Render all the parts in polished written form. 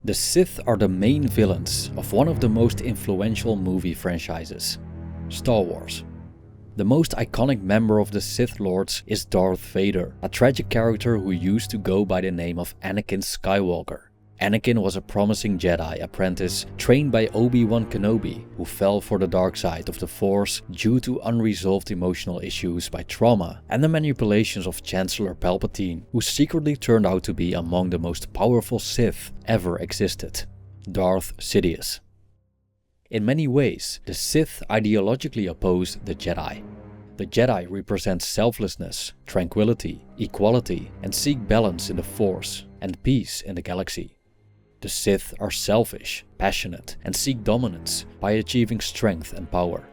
The Sith are the main villains of one of the most influential movie franchises, Star Wars. The most iconic member of the Sith Lords is Darth Vader, a tragic character who used to go by the name of Anakin Skywalker. Anakin was a promising Jedi apprentice trained by Obi-Wan Kenobi, who fell for the dark side of the Force due to unresolved emotional issues by trauma and the manipulations of Chancellor Palpatine, who secretly turned out to be among the most powerful Sith ever existed, Darth Sidious. In many ways, the Sith ideologically oppose the Jedi. The Jedi represent selflessness, tranquility, equality, and seek balance in the Force and peace in the galaxy. The Sith are selfish, passionate, and seek dominance by achieving strength and power.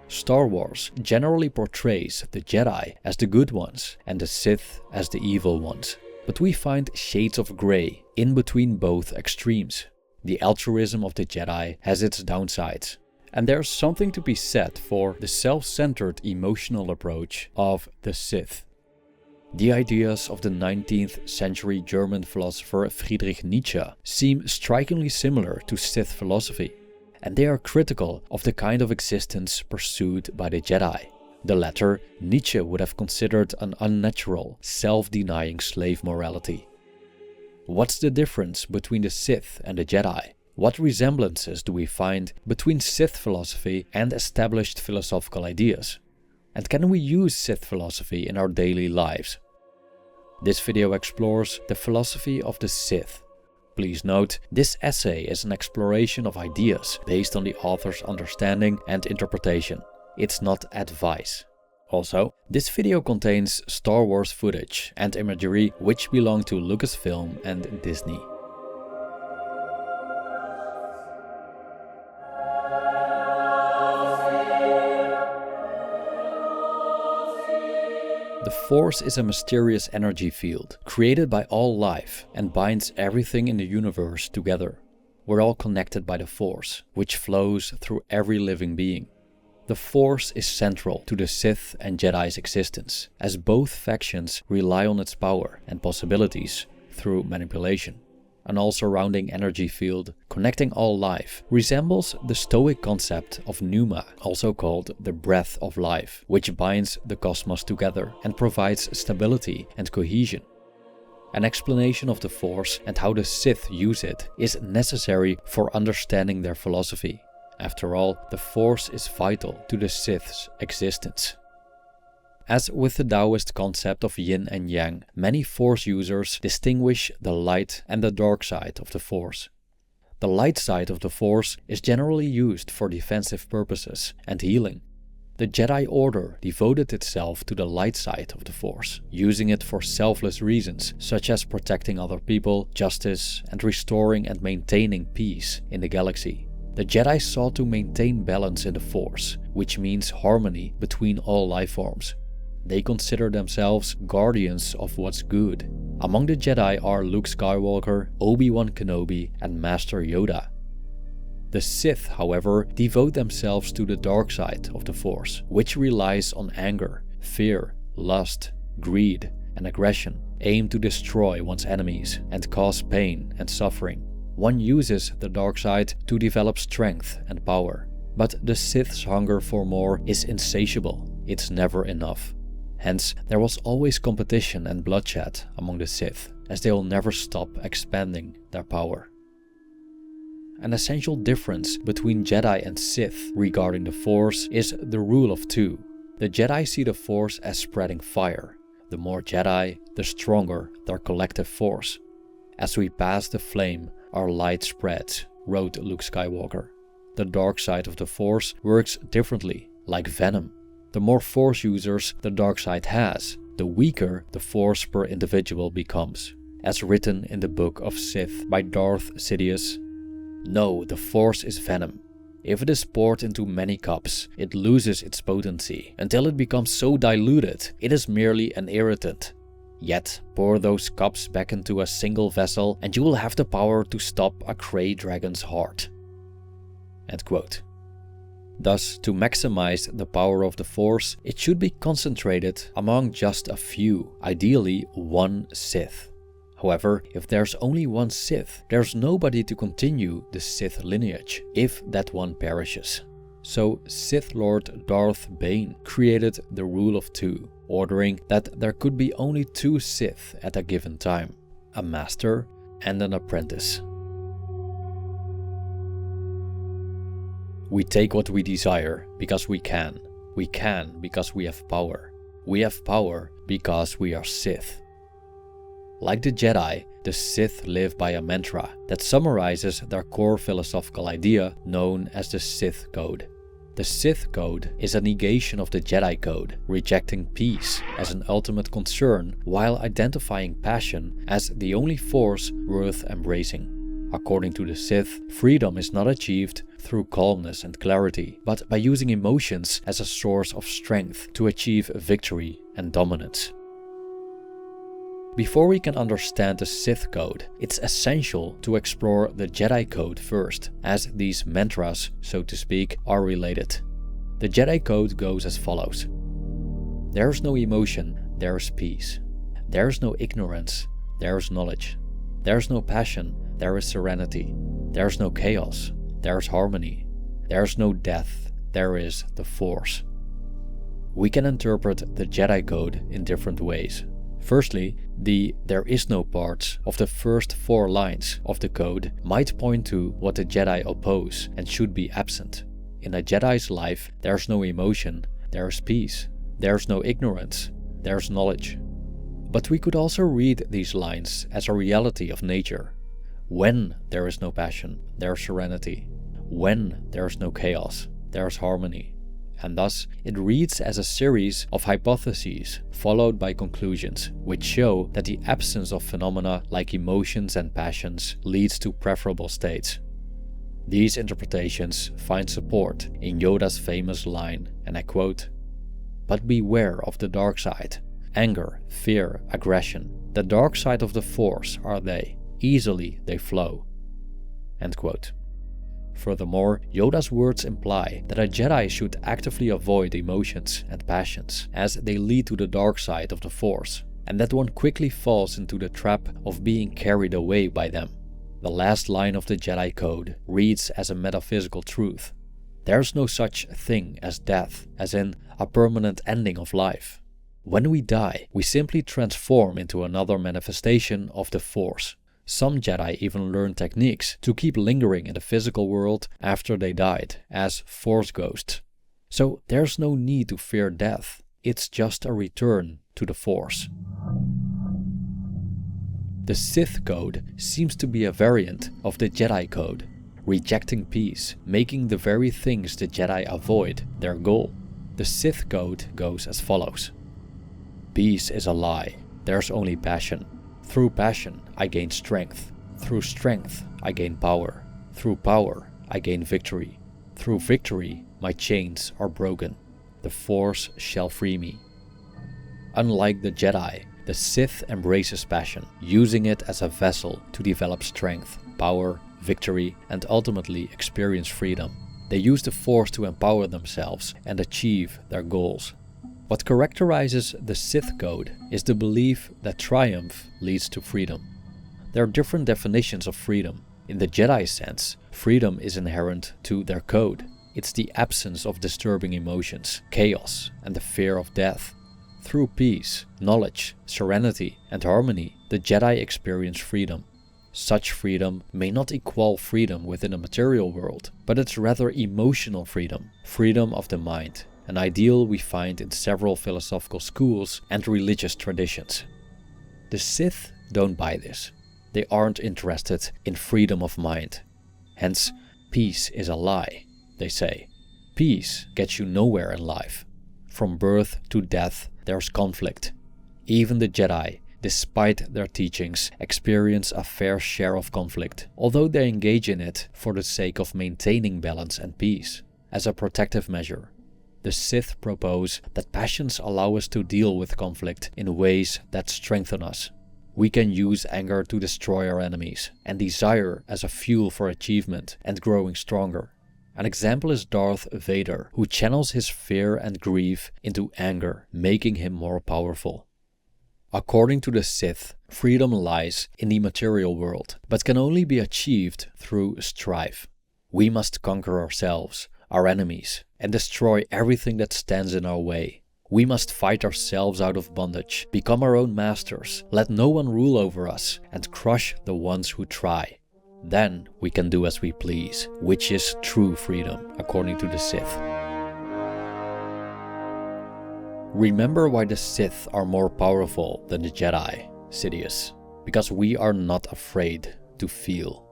Star Wars generally portrays the Jedi as the good ones and the Sith as the evil ones, but we find shades of grey in between both extremes. The altruism of the Jedi has its downsides, and there's something to be said for the self-centered emotional approach of the Sith. The ideas of the 19th century German philosopher Friedrich Nietzsche seem strikingly similar to Sith philosophy, and they are critical of the kind of existence pursued by the Jedi. The latter, Nietzsche would have considered an unnatural, self-denying slave morality. What's the difference between the Sith and the Jedi? What resemblances do we find between Sith philosophy and established philosophical ideas? And can we use Sith philosophy in our daily lives? This video explores the philosophy of the Sith. Please note, this essay is an exploration of ideas based on the author's understanding and interpretation. It's not advice. Also, this video contains Star Wars footage and imagery which belong to Lucasfilm and Disney. The Force is a mysterious energy field created by all life and binds everything in the universe together. We're all connected by the Force, which flows through every living being. The Force is central to the Sith and Jedi's existence, as both factions rely on its power and possibilities through manipulation. An all-surrounding energy field connecting all life resembles the Stoic concept of pneuma, also called the breath of life, which binds the cosmos together and provides stability and cohesion. An explanation of the Force and how the Sith use it is necessary for understanding their philosophy. After all, the Force is vital to the Sith's existence. As with the Taoist concept of yin and yang, many Force users distinguish the light and the dark side of the Force. The light side of the Force is generally used for defensive purposes and healing. The Jedi Order devoted itself to the light side of the Force, using it for selfless reasons such as protecting other people, justice, and restoring and maintaining peace in the galaxy. The Jedi sought to maintain balance in the Force, which means harmony between all life forms. They consider themselves guardians of what's good. Among the Jedi are Luke Skywalker, Obi-Wan Kenobi, and Master Yoda. The Sith, however, devote themselves to the dark side of the Force, which relies on anger, fear, lust, greed, and aggression, aimed to destroy one's enemies and cause pain and suffering. One uses the dark side to develop strength and power. But the Sith's hunger for more is insatiable. It's never enough. Hence, there was always competition and bloodshed among the Sith, as they will never stop expanding their power. An essential difference between Jedi and Sith regarding the Force is the rule of two. The Jedi see the Force as spreading fire. The more Jedi, the stronger their collective force. As we pass the flame, our light spreads, wrote Luke Skywalker. The dark side of the Force works differently, like venom. The more Force users the dark side has, the weaker the Force per individual becomes. As written in the Book of Sith by Darth Sidious, "No, the Force is venom. If it is poured into many cups, it loses its potency, until it becomes so diluted it is merely an irritant. Yet, pour those cups back into a single vessel and you will have the power to stop a Grey Dragon's heart." End quote. Thus, to maximize the power of the Force, it should be concentrated among just a few, ideally one Sith. However, if there's only one Sith, there's nobody to continue the Sith lineage if that one perishes. So Sith Lord Darth Bane created the Rule of Two, ordering that there could be only two Sith at a given time, a master and an apprentice. We take what we desire because we can. We can because we have power. We have power because we are Sith. Like the Jedi, the Sith live by a mantra that summarizes their core philosophical idea known as the Sith Code. The Sith Code is a negation of the Jedi Code, rejecting peace as an ultimate concern while identifying passion as the only force worth embracing. According to the Sith, freedom is not achieved through calmness and clarity, but by using emotions as a source of strength to achieve victory and dominance. Before we can understand the Sith Code, it's essential to explore the Jedi Code first, as these mantras, so to speak, are related. The Jedi Code goes as follows. There's no emotion, there's peace. There's no ignorance, there's knowledge. There's no passion, there is serenity. There's no chaos, there's harmony. There's no death, there is the Force. We can interpret the Jedi Code in different ways. Firstly, the "there is no" parts of the first 4 lines of the code might point to what the Jedi oppose and should be absent. In a Jedi's life, there's no emotion, there's peace. There's no ignorance, there's knowledge. But we could also read these lines as a reality of nature. When there is no passion, there's serenity. When there's no chaos, there's harmony. And thus it reads as a series of hypotheses followed by conclusions, which show that the absence of phenomena like emotions and passions leads to preferable states. These interpretations find support in Yoda's famous line, and I quote, "But beware of the dark side. Anger, fear, aggression. The dark side of the Force are they. Easily they flow." End quote. Furthermore, Yoda's words imply that a Jedi should actively avoid emotions and passions, as they lead to the dark side of the Force, and that one quickly falls into the trap of being carried away by them. The last line of the Jedi Code reads as a metaphysical truth. There's no such thing as death, as in a permanent ending of life. When we die, we simply transform into another manifestation of the Force. Some Jedi even learn techniques to keep lingering in the physical world after they died, as Force ghosts. So there's no need to fear death, it's just a return to the Force. The Sith Code seems to be a variant of the Jedi Code, rejecting peace, making the very things the Jedi avoid their goal. The Sith Code goes as follows. Peace is a lie, there's only passion. Through passion, I gain strength. Through strength, I gain power. Through power, I gain victory. Through victory, my chains are broken. The Force shall free me. Unlike the Jedi, the Sith embraces passion, using it as a vessel to develop strength, power, victory, and ultimately experience freedom. They use the Force to empower themselves and achieve their goals. What characterizes the Sith Code is the belief that triumph leads to freedom. There are different definitions of freedom. In the Jedi sense, freedom is inherent to their code. It's the absence of disturbing emotions, chaos, and the fear of death. Through peace, knowledge, serenity, and harmony, the Jedi experience freedom. Such freedom may not equal freedom within a material world, but it's rather emotional freedom, freedom of the mind, an ideal we find in several philosophical schools and religious traditions. The Sith don't buy this. They aren't interested in freedom of mind. Hence, peace is a lie, they say. Peace gets you nowhere in life. From birth to death, there's conflict. Even the Jedi, despite their teachings, experience a fair share of conflict, although they engage in it for the sake of maintaining balance and peace, as a protective measure. The Sith propose that passions allow us to deal with conflict in ways that strengthen us. We can use anger to destroy our enemies, and desire as a fuel for achievement and growing stronger. An example is Darth Vader, who channels his fear and grief into anger, making him more powerful. According to the Sith, Freedom lies in the material world, but can only be achieved through strife. We must conquer ourselves, our enemies, and destroy everything that stands in our way. We must fight ourselves out of bondage, become our own masters, let no one rule over us, and crush the ones who try. Then we can do as we please, which is true freedom, according to the Sith. Remember why the Sith are more powerful than the Jedi, Sidious, because we are not afraid to feel.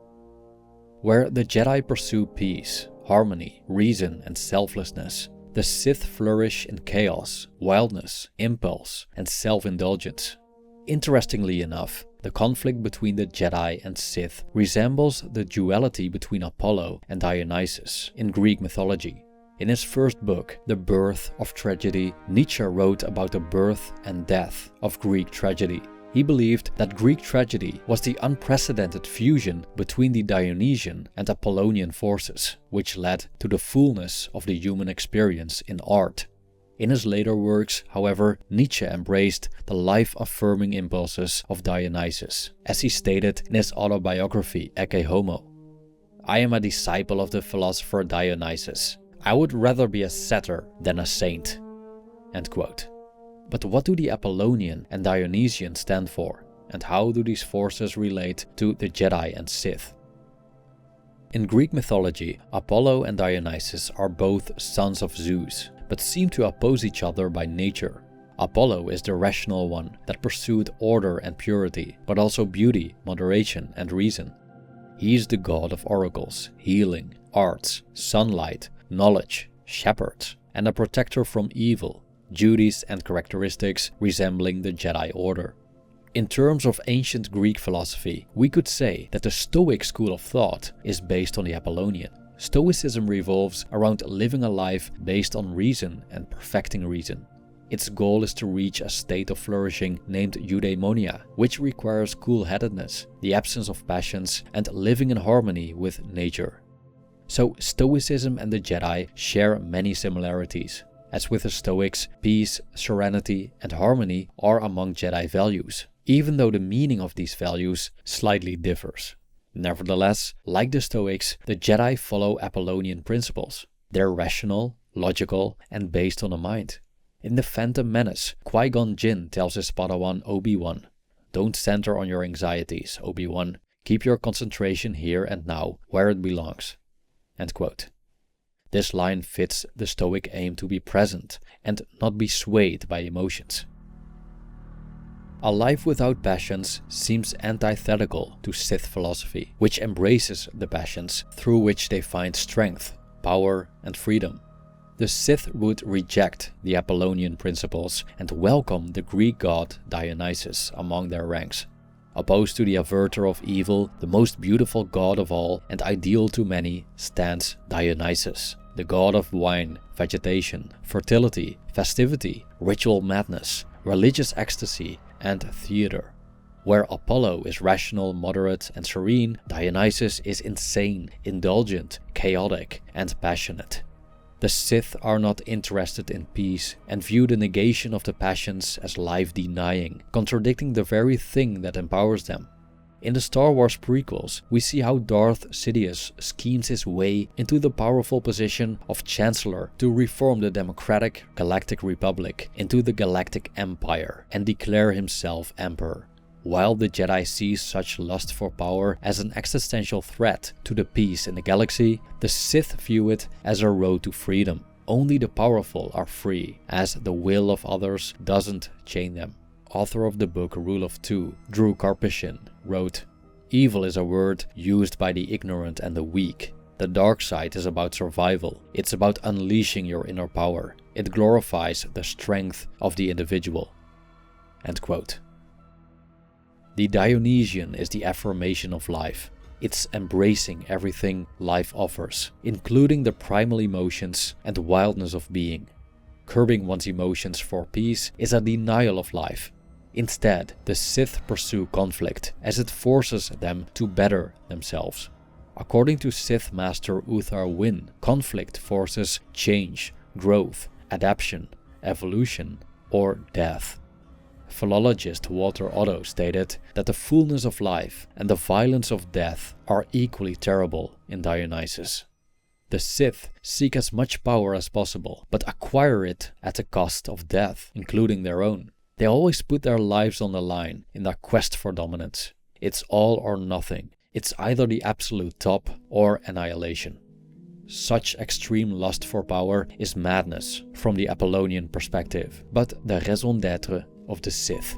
Where the Jedi pursue peace, harmony, reason, and selflessness, the Sith flourish in chaos, wildness, impulse, and self-indulgence. Interestingly enough, the conflict between the Jedi and Sith resembles the duality between Apollo and Dionysus in Greek mythology. In his first book, The Birth of Tragedy, Nietzsche wrote about the birth and death of Greek tragedy. He believed that Greek tragedy was the unprecedented fusion between the Dionysian and Apollonian forces, which led to the fullness of the human experience in art. In his later works, however, Nietzsche embraced the life-affirming impulses of Dionysus, as he stated in his autobiography Ecce Homo. "I am a disciple of the philosopher Dionysus. I would rather be a satyr than a saint." End quote. But what do the Apollonian and Dionysian stand for, and how do these forces relate to the Jedi and Sith? In Greek mythology, Apollo and Dionysus are both sons of Zeus, but seem to oppose each other by nature. Apollo is the rational one that pursued order and purity, but also beauty, moderation, and reason. He is the god of oracles, healing, arts, sunlight, knowledge, shepherds, and a protector from evil, duties and characteristics resembling the Jedi Order. In terms of ancient Greek philosophy, we could say that the Stoic school of thought is based on the Apollonian. Stoicism revolves around living a life based on reason and perfecting reason. Its goal is to reach a state of flourishing named eudaimonia, which requires cool-headedness, the absence of passions, and living in harmony with nature. So Stoicism and the Jedi share many similarities. As with the Stoics, peace, serenity, and harmony are among Jedi values, even though the meaning of these values slightly differs. Nevertheless, like the Stoics, the Jedi follow Apollonian principles. They're rational, logical, and based on the mind. In The Phantom Menace, Qui-Gon Jinn tells his Padawan Obi-Wan, "Don't center on your anxieties, Obi-Wan. Keep your concentration here and now, where it belongs." End quote. This line fits the Stoic aim to be present and not be swayed by emotions. A life without passions seems antithetical to Sith philosophy, which embraces the passions through which they find strength, power, and freedom. The Sith would reject the Apollonian principles and welcome the Greek god Dionysus among their ranks. Opposed to the averter of evil, the most beautiful god of all and ideal to many, stands Dionysus, the god of wine, vegetation, fertility, festivity, ritual madness, religious ecstasy, and theater. Where Apollo is rational, moderate, and serene, Dionysus is insane, indulgent, chaotic, and passionate. The Sith are not interested in peace and view the negation of the passions as life-denying, contradicting the very thing that empowers them. In the Star Wars prequels, we see how Darth Sidious schemes his way into the powerful position of Chancellor to reform the democratic Galactic Republic into the Galactic Empire and declare himself Emperor. While the Jedi see such lust for power as an existential threat to the peace in the galaxy, the Sith view it as a road to freedom. Only the powerful are free, as the will of others doesn't chain them. Author of the book Rule of Two, Drew Karpyshyn, wrote, "Evil is a word used by the ignorant and the weak. The dark side is about survival. It's about unleashing your inner power. It glorifies the strength of the individual." End quote. The Dionysian is the affirmation of life. It's embracing everything life offers, including the primal emotions and wildness of being. Curbing one's emotions for peace is a denial of life. Instead, the Sith pursue conflict, as it forces them to better themselves. According to Sith Master Uthar Wynn, conflict forces change, growth, adaptation, evolution, or death. Philologist Walter Otto stated that the fullness of life and the violence of death are equally terrible in Dionysus. The Sith seek as much power as possible, but acquire it at the cost of death, including their own. They always put their lives on the line in their quest for dominance. It's all or nothing. It's either the absolute top or annihilation. Such extreme lust for power is madness from the Apollonian perspective, but the raison d'être of the Sith.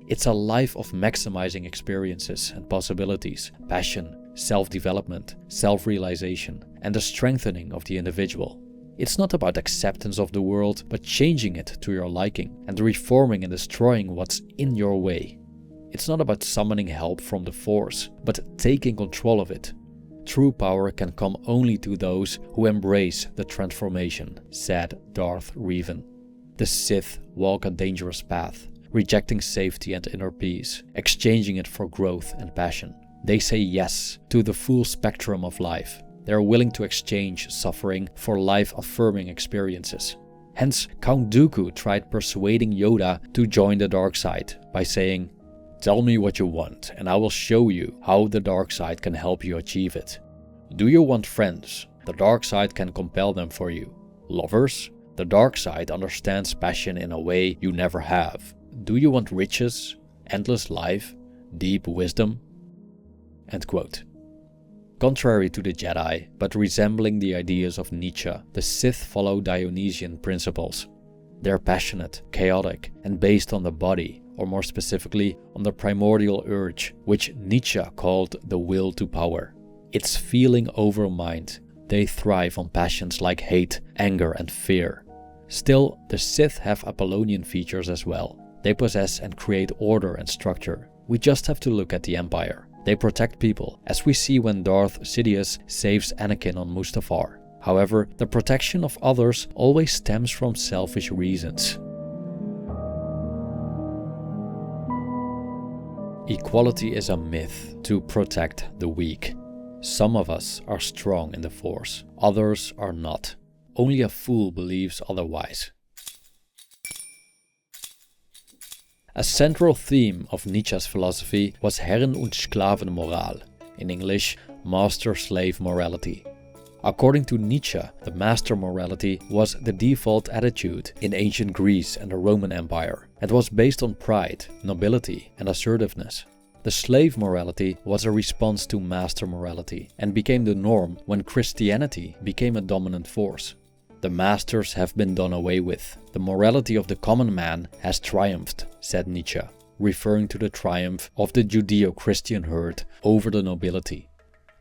It's a life of maximizing experiences and possibilities, passion, self-development, self-realization, and the strengthening of the individual. It's not about acceptance of the world, but changing it to your liking and reforming and destroying what's in your way. It's not about summoning help from the Force, but taking control of it. True power can come only to those who embrace the transformation, said Darth Revan. The Sith walk a dangerous path, rejecting safety and inner peace, exchanging it for growth and passion. They say yes to the full spectrum of life. They are willing to exchange suffering for life-affirming experiences. Hence, Count Dooku tried persuading Yoda to join the dark side by saying, "Tell me what you want and I will show you how the dark side can help you achieve it. Do you want friends? The dark side can compel them for you. Lovers? The dark side understands passion in a way you never have. Do you want riches? Endless life? Deep wisdom?" End quote. Contrary to the Jedi, but resembling the ideas of Nietzsche, the Sith follow Dionysian principles. They're passionate, chaotic, and based on the body, or more specifically, on the primordial urge, which Nietzsche called the will to power. It's feeling over mind. They thrive on passions like hate, anger, and fear. Still, the Sith have Apollonian features as well. They possess and create order and structure. We just have to look at the Empire. They protect people, as we see when Darth Sidious saves Anakin on Mustafar. However, the protection of others always stems from selfish reasons. Equality is a myth to protect the weak. Some of us are strong in the Force, others are not. Only a fool believes otherwise. A central theme of Nietzsche's philosophy was Herren- und Sklavenmoral, in English, master-slave morality. According to Nietzsche, the master morality was the default attitude in ancient Greece and the Roman Empire, and was based on pride, nobility, and assertiveness. The slave morality was a response to master morality and became the norm when Christianity became a dominant force. The masters have been done away with. The morality of the common man has triumphed, said Nietzsche, referring to the triumph of the Judeo-Christian herd over the nobility.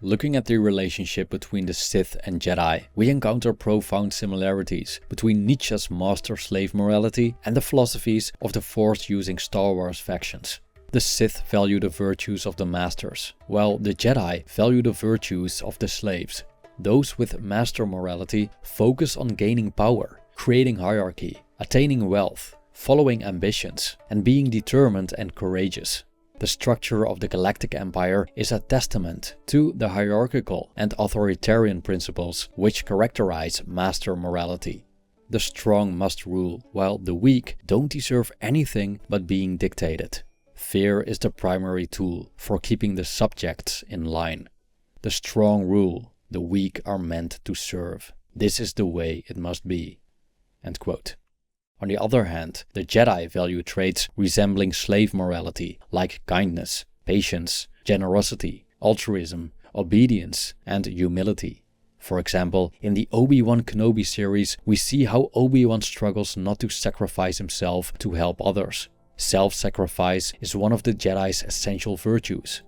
Looking at the relationship between the Sith and Jedi, we encounter profound similarities between Nietzsche's master-slave morality and the philosophies of the Force-using Star Wars factions. The Sith value the virtues of the masters, while the Jedi value the virtues of the slaves. Those with master morality focus on gaining power, creating hierarchy, attaining wealth, following ambitions, and being determined and courageous. The structure of the Galactic Empire is a testament to the hierarchical and authoritarian principles which characterize master morality. The strong must rule, while the weak don't deserve anything but being dictated. Fear is the primary tool for keeping the subjects in line. The strong rule, the weak are meant to serve. This is the way it must be. End quote. On the other hand, the Jedi value traits resembling slave morality, like kindness, patience, generosity, altruism, obedience, and humility. For example, in the Obi-Wan Kenobi series, we see how Obi-Wan struggles not to sacrifice himself to help others. Self-sacrifice is one of the Jedi's essential virtues.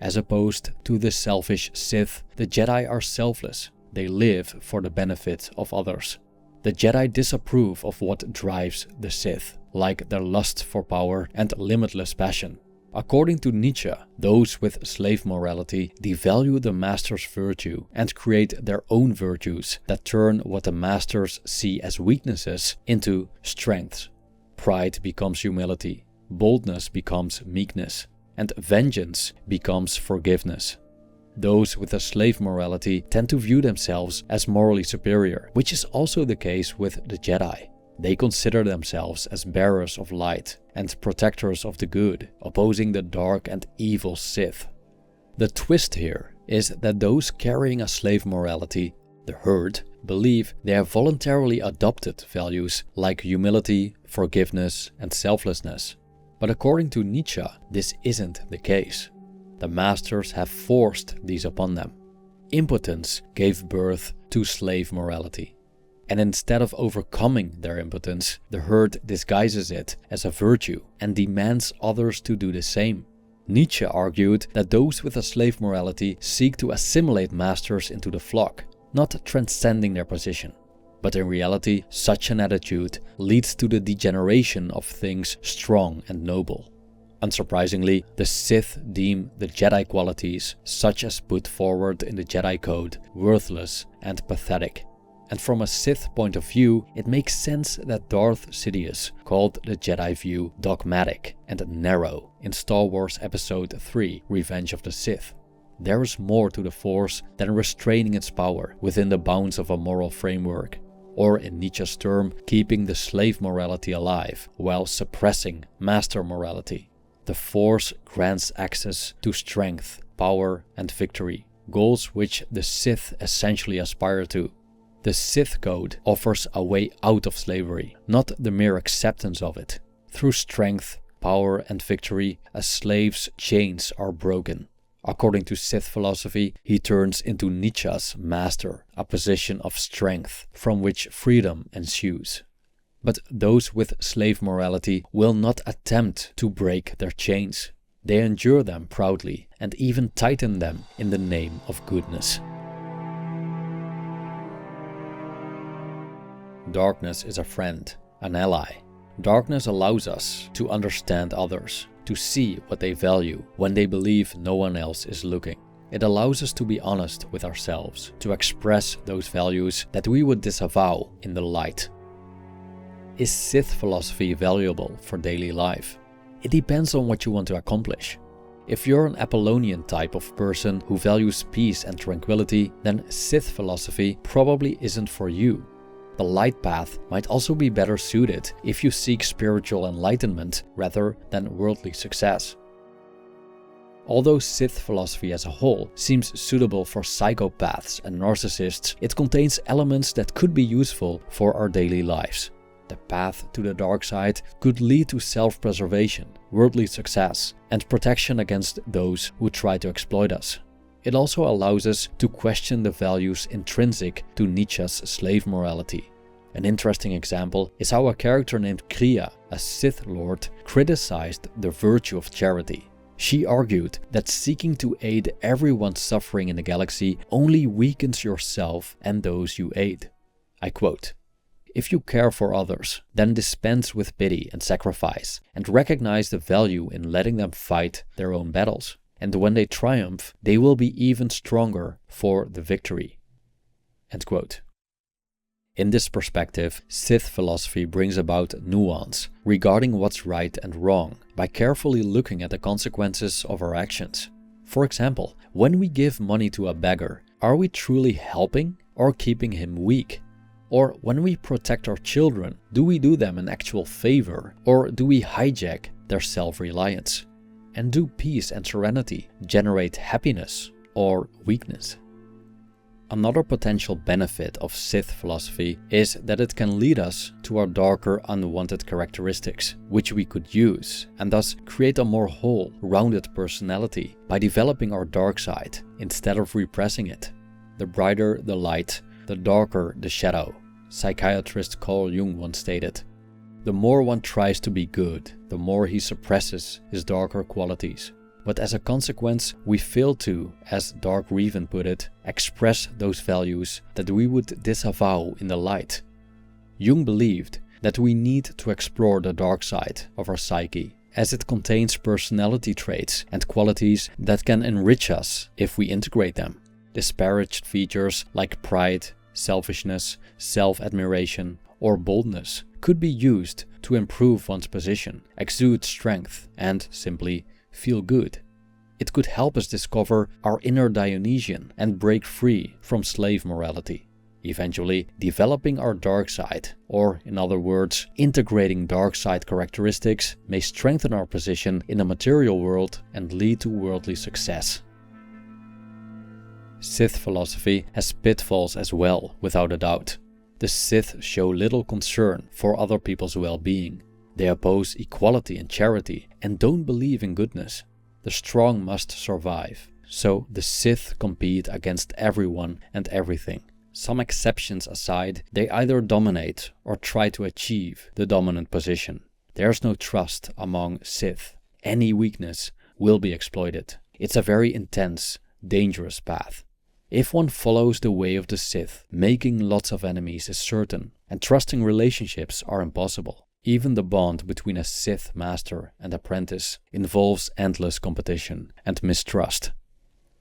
As opposed to the selfish Sith, the Jedi are selfless. They live for the benefit of others. The Jedi disapprove of what drives the Sith, like their lust for power and limitless passion. According to Nietzsche, those with slave morality devalue the master's virtue and create their own virtues that turn what the masters see as weaknesses into strengths. Pride becomes humility, boldness becomes meekness, and vengeance becomes forgiveness. Those with a slave morality tend to view themselves as morally superior, which is also the case with the Jedi. They consider themselves as bearers of light and protectors of the good, opposing the dark and evil Sith. The twist here is that those carrying a slave morality, the herd, believe they have voluntarily adopted values like humility, forgiveness, and selflessness. But according to Nietzsche, this isn't the case. The masters have forced these upon them. Impotence gave birth to slave morality. And instead of overcoming their impotence, the herd disguises it as a virtue and demands others to do the same. Nietzsche argued that those with a slave morality seek to assimilate masters into the flock, not transcending their position. But in reality, such an attitude leads to the degeneration of things strong and noble. Unsurprisingly, the Sith deem the Jedi qualities, such as put forward in the Jedi Code, worthless and pathetic. And from a Sith point of view, it makes sense that Darth Sidious called the Jedi view dogmatic and narrow in Star Wars Episode 3, Revenge of the Sith. There is more to the Force than restraining its power within the bounds of a moral framework, or in Nietzsche's term, keeping the slave morality alive while suppressing master morality. The Force grants access to strength, power, and victory, goals which the Sith essentially aspire to. The Sith Code offers a way out of slavery, not the mere acceptance of it. Through strength, power, and victory, a slave's chains are broken. According to Sith philosophy, he turns into Nietzsche's master, a position of strength from which freedom ensues. But those with slave morality will not attempt to break their chains. They endure them proudly and even tighten them in the name of goodness. Darkness is a friend, an ally. Darkness allows us to understand others, to see what they value when they believe no one else is looking. It allows us to be honest with ourselves, to express those values that we would disavow in the light. Is Sith philosophy valuable for daily life? It depends on what you want to accomplish. If you're an Apollonian type of person who values peace and tranquility, then Sith philosophy probably isn't for you. The light path might also be better suited if you seek spiritual enlightenment rather than worldly success. Although Sith philosophy as a whole seems suitable for psychopaths and narcissists, it contains elements that could be useful for our daily lives. The path to the dark side could lead to self-preservation, worldly success, and protection against those who try to exploit us. It also allows us to question the values intrinsic to Nietzsche's slave morality. An interesting example is how a character named Kriya, a Sith Lord, criticized the virtue of charity. She argued that seeking to aid everyone suffering in the galaxy only weakens yourself and those you aid. I quote, "If you care for others, then dispense with pity and sacrifice, and recognize the value in letting them fight their own battles. And when they triumph, they will be even stronger for the victory." End quote. In this perspective, Sith philosophy brings about nuance regarding what's right and wrong by carefully looking at the consequences of our actions. For example, when we give money to a beggar, are we truly helping or keeping him weak? Or when we protect our children, do we do them an actual favor or do we hijack their self-reliance? And do peace and serenity generate happiness or weakness? Another potential benefit of Sith philosophy is that it can lead us to our darker, unwanted characteristics, which we could use, and thus create a more whole, rounded personality by developing our dark side instead of repressing it. The brighter the light, the darker the shadow. Psychiatrist Carl Jung once stated, "The more one tries to be good, the more he suppresses his darker qualities. But as a consequence, we fail to, as Dark Revan put it, express those values that we would disavow in the light." Jung believed that we need to explore the dark side of our psyche, as it contains personality traits and qualities that can enrich us if we integrate them. Disparaged features like pride, selfishness, self-admiration, or boldness could be used to improve one's position, exude strength, and simply feel good. It could help us discover our inner Dionysian and break free from slave morality. eventually developing our dark side, or in other words, integrating dark side characteristics may strengthen our position in the material world and lead to worldly success. Sith philosophy has pitfalls as well, without a doubt. The Sith show little concern for other people's well-being. They oppose equality and charity and don't believe in goodness. The strong must survive. So the Sith compete against everyone and everything. Some exceptions aside, they either dominate or try to achieve the dominant position. There's no trust among Sith. Any weakness will be exploited. It's a very intense, dangerous path. If one follows the way of the Sith, making lots of enemies is certain, and trusting relationships are impossible. Even the bond between a Sith master and apprentice involves endless competition and mistrust.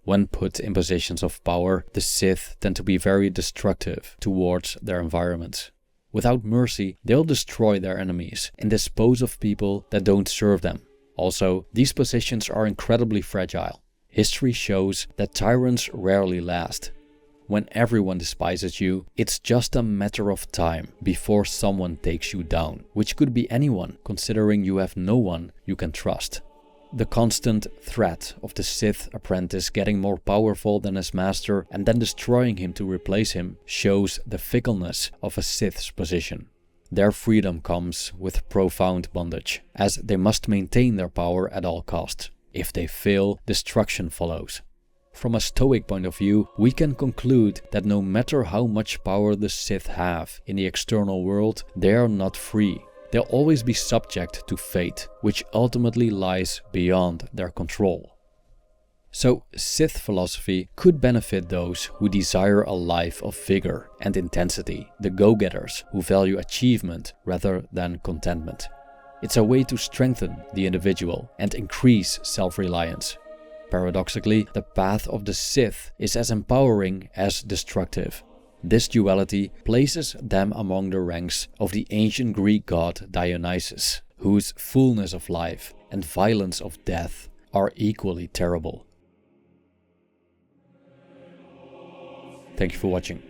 When put in positions of power, the Sith tend to be very destructive towards their environments. Without mercy, they'll destroy their enemies and dispose of people that don't serve them. Also, these positions are incredibly fragile. History shows that tyrants rarely last. When everyone despises you, it's just a matter of time before someone takes you down, which could be anyone, considering you have no one you can trust. The constant threat of the Sith apprentice getting more powerful than his master and then destroying him to replace him shows the fickleness of a Sith's position. Their freedom comes with profound bondage, as they must maintain their power at all costs. If they fail, destruction follows. From a Stoic point of view, we can conclude that no matter how much power the Sith have in the external world, they are not free. They'll always be subject to fate, which ultimately lies beyond their control. So, Sith philosophy could benefit those who desire a life of vigor and intensity, the go-getters who value achievement rather than contentment. It's a way to strengthen the individual and increase self-reliance. Paradoxically, the path of the Sith is as empowering as destructive. This duality places them among the ranks of the ancient Greek god Dionysus, whose fullness of life and violence of death are equally terrible. Thank you for watching.